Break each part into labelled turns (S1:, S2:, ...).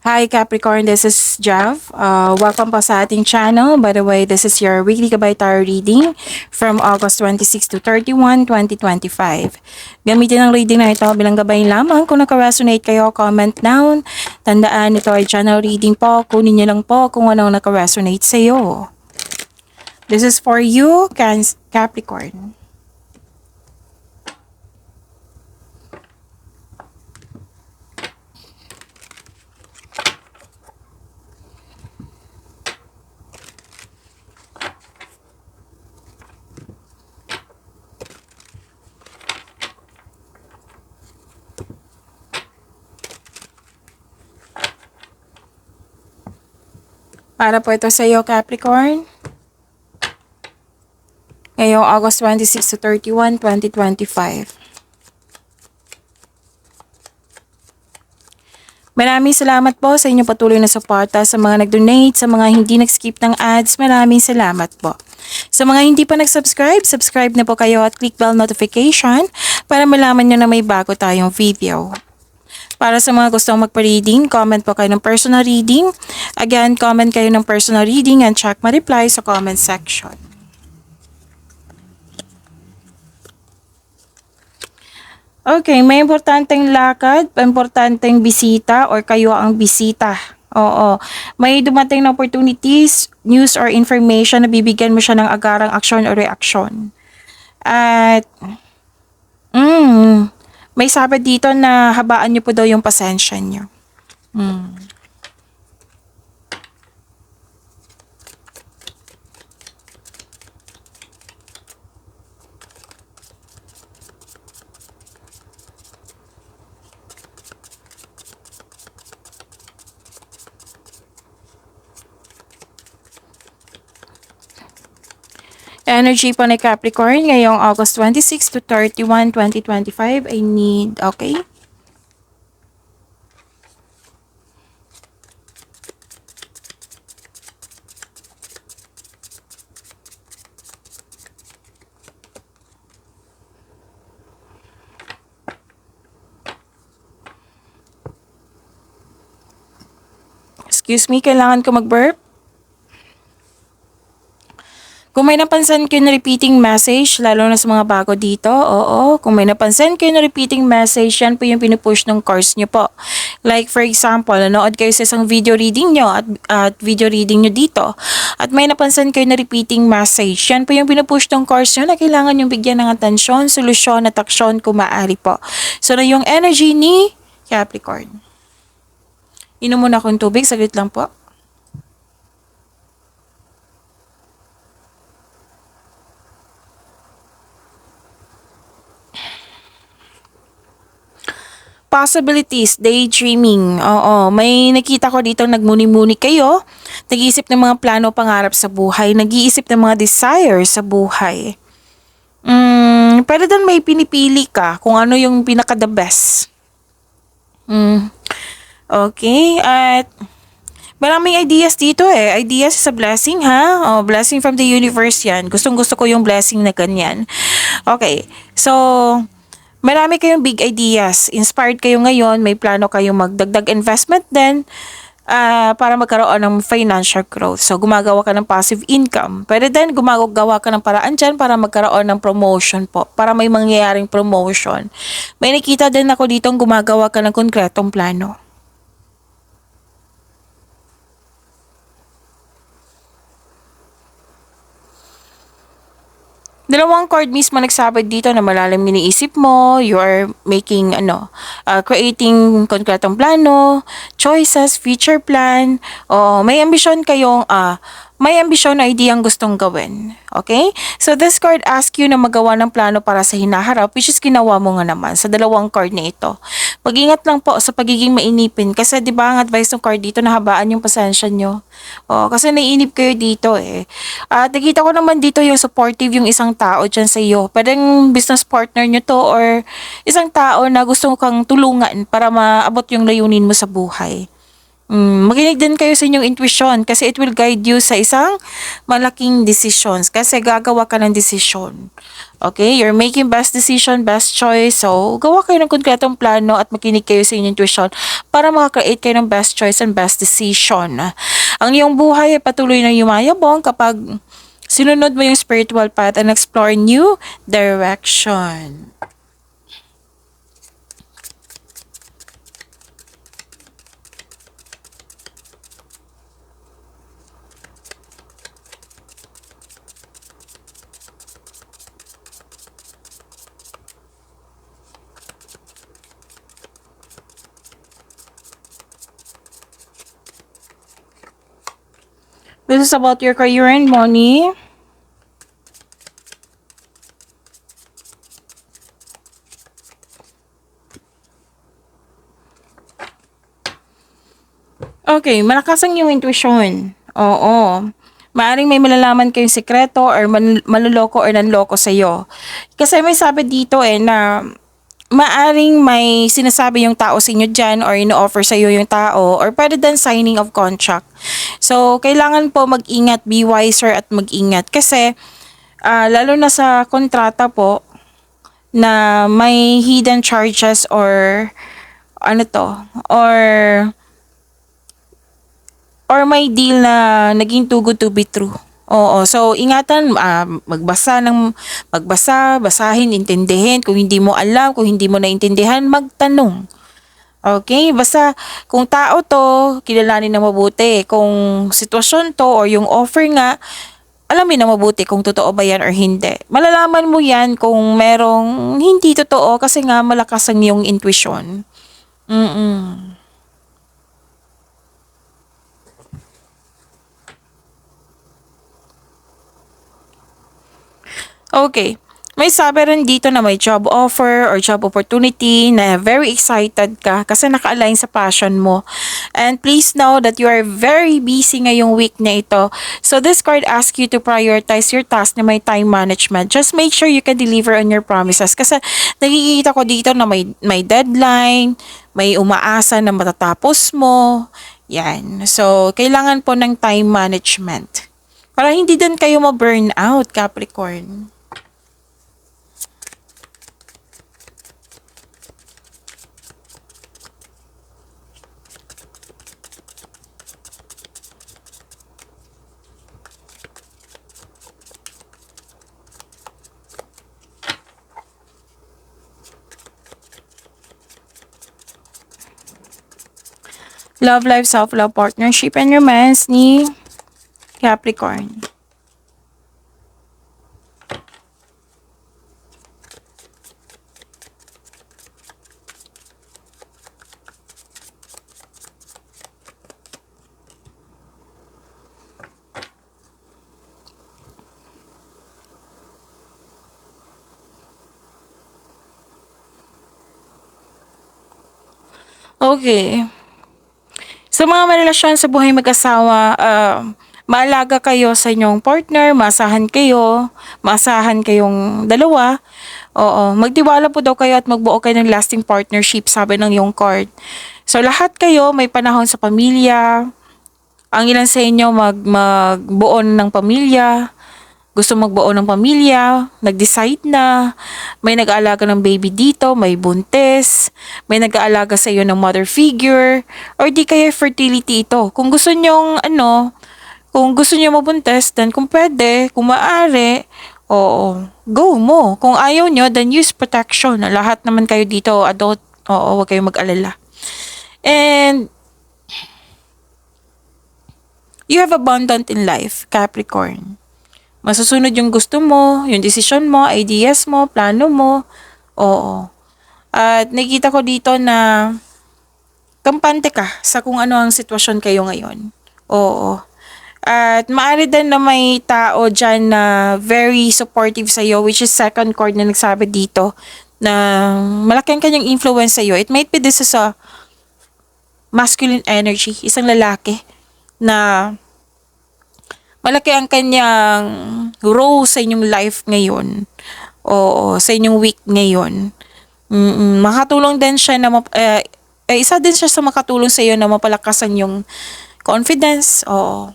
S1: Hi Capricorn, this is Jav. Welcome po sa ating channel. By the way, this is your weekly Gabay Tarot reading from August 26 to 31, 2025. Gamitin ang reading na ito bilang gabay lamang. Kung naka-resonate kayo, comment down. Tandaan, ito ay channel reading po. Kunin niyo lang po kung anong naka-resonate sa iyo. This is for you, Capricorn. Para po ito sa iyo, Capricorn. Ngayong August 26 to 31, 2025. Maraming salamat po sa inyong patuloy na suporta, sa mga nag-donate, sa mga hindi nag-skip ng ads. Maraming salamat po. Sa mga hindi pa nag-subscribe, subscribe na po kayo at click bell notification para malaman nyo na may bago tayong video. Para sa mga gustong magpa-reading, comment po kayo ng personal reading. Again, comment kayo ng personal reading and check my reply sa comment section. Okay, may importanteng lakad, importanteng bisita or kayo ang bisita. Oo. May dumating na opportunities, news or information na bibigyan mo siya ng agarang aksyon o reaksyon. At may sabi dito na habaan niyo po daw yung pasensya niyo. Energy po ni Capricorn ngayong August 26 to 31, 2025. I need, okay? Excuse me, kailangan ko mag-burp. Kung may napansin kayo na repeating message, lalo na sa mga bago dito, oo, kung may napansin kayo na repeating message, yan po yung pinupush ng course nyo po. Like for example, nanood kayo sa isang video reading nyo at video reading nyo dito, at may napansin kayo na repeating message, yan po yung pinupush ng course nyo na kailangan yung bigyan ng atensyon, solusyon at aksyon kung maaari po. So na yung energy ni Capricorn. Inom muna akong tubig, saglit lang po. Possibilities, daydreaming. Oo, may nakita ko dito nagmuni-muni kayo. Nag-iisip ng mga plano, pangarap sa buhay. Nag-iisip ng mga desires sa buhay. Pero doon may pinipili ka kung ano yung pinaka-the best. Okay, at maraming ideas dito eh. Ideas is a blessing ha. Oh, blessing from the universe yan. Gustong-gusto ko yung blessing na ganyan. Okay, so marami kayong big ideas. Inspired kayo ngayon. May plano kayong magdagdag investment din para magkaroon ng financial growth. So, gumagawa ka ng passive income. Pero then, gumagawa ka ng paraan dyan para magkaroon ng promotion po. Para may mangyayaring promotion. May nakita din ako dito gumagawa ka ng konkretong plano. Dalawang card mismo nagsabi dito na malalim iniisip mo, you are making, creating konkretong plano, choices, future plan, o may ambisyon kayong, may ambisyon na ideyang gustong gawin. Okay? So, this card asks you na magawa ng plano para sa hinaharap, which is ginawa mo nga naman sa dalawang card na ito. Mag-ingat lang po sa pagiging mainipin kasi 'di ba ang advice ng card dito na habaan yung pasensya nyo. Kasi naiinip kayo dito eh. At nakita ko naman dito yung supportive yung isang tao dyan sa iyo. Pwedeng business partner nyo to or isang tao na gusto kang tulungan para maabot yung layunin mo sa buhay. Makinig din kayo sa inyong intuition kasi it will guide you sa isang malaking decisions kasi gagawa ka ng decision. Okay? You're making best decision, best choice. So, gawa kayo ng konkretong plano at makinig kayo sa inyong intuition para makakreate kayo ng best choice and best decision. Ang iyong buhay ay patuloy na yumayabong kapag sinunod mo yung spiritual path and explore new direction. This is about your career and money. Okay, malakas ang iyong intuition. Oo. Maaring may malalaman kayong sekreto or maluloko or nanloko sa iyo. Kasi may sabi dito na maaring may sinasabi yung tao sa inyo dyan or ino-offer sa iyo yung tao or pwede din signing of contract. So, kailangan po mag-ingat, be wiser at mag-ingat. Kasi, lalo na sa kontrata po, na may hidden charges or ano to, or may deal na naging too good to be true. Oo, so ingatan, basahin, intindihin. Kung hindi mo alam, kung hindi mo naintindihan, magtanong. Okay, basta kung tao to, kilalanin na mabuti. Kung sitwasyon to or yung offer nga, alamin na mabuti kung totoo ba yan or hindi. Malalaman mo yan kung merong hindi totoo kasi nga malakas ang iyong intuition. Okay. May sabi rin dito na may job offer or job opportunity na very excited ka kasi naka-align sa passion mo. And please know that you are very busy ngayong week na ito. So this card asks you to prioritize your task na may time management. Just make sure you can deliver on your promises. Kasi nakikita ko dito na may deadline, may umaasa na matatapos mo. Yan. So kailangan po ng time management. Para hindi din kayo ma-burn out, Capricorn. Love life, self-love, partnership, and romance ni Capricorn. Okay. Sa mga may relasyon sa buhay mag-asawa, maalaga kayo sa inyong partner, maasahan kayong dalawa. Oo, magtiwala po daw kayo at magbuo kayo ng lasting partnership, sabi ng yung card. So, lahat kayo may panahon sa pamilya. Ang ilan sa inyo magbuo ng pamilya, gusto magbuo ng pamilya, nag-decide na, may nag-aalaga ng baby dito, may buntis, may nag-aalaga sa iyo ng mother figure, or di kaya fertility ito. Kung gusto nyong kung gusto nyo mabuntis, then kung pwede, kung maaari, oo, go mo. Kung ayaw nyo, then use protection. Lahat naman kayo dito, adult, oo, huwag kayong mag-alala. And, you have abundant in life, Capricorn. Masusunod yung gusto mo, yung decision mo, ideas mo, plano mo. Oo. At nakita ko dito na kampante ka sa kung ano ang sitwasyon kayo ngayon. Oo. At maaari din na may tao dyan na very supportive sa'yo, which is second card na nagsabi dito na malaki ang kanyang influence sa'yo. It might be this is a masculine energy, isang lalaki na malaki ang kanyang role sa inyong life ngayon. Oo, sa inyong week ngayon. Makatulong din siya na isa din siya sa makatulong sa iyo na mapalakasan yung confidence. Oo.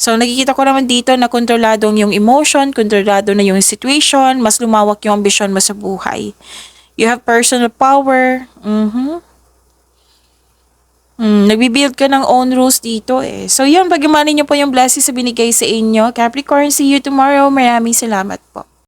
S1: So, nakikita ko naman dito na kontrolado yung emotion, kontrolado na yung situation, mas lumawak yung ambisyon mo sa buhay. You have personal power. Nagbi-build ka ng own rules dito eh. So, yun, pagamanin niyo po yung blessings sa binigay sa inyo. Capricorn, see you tomorrow. Maraming salamat po.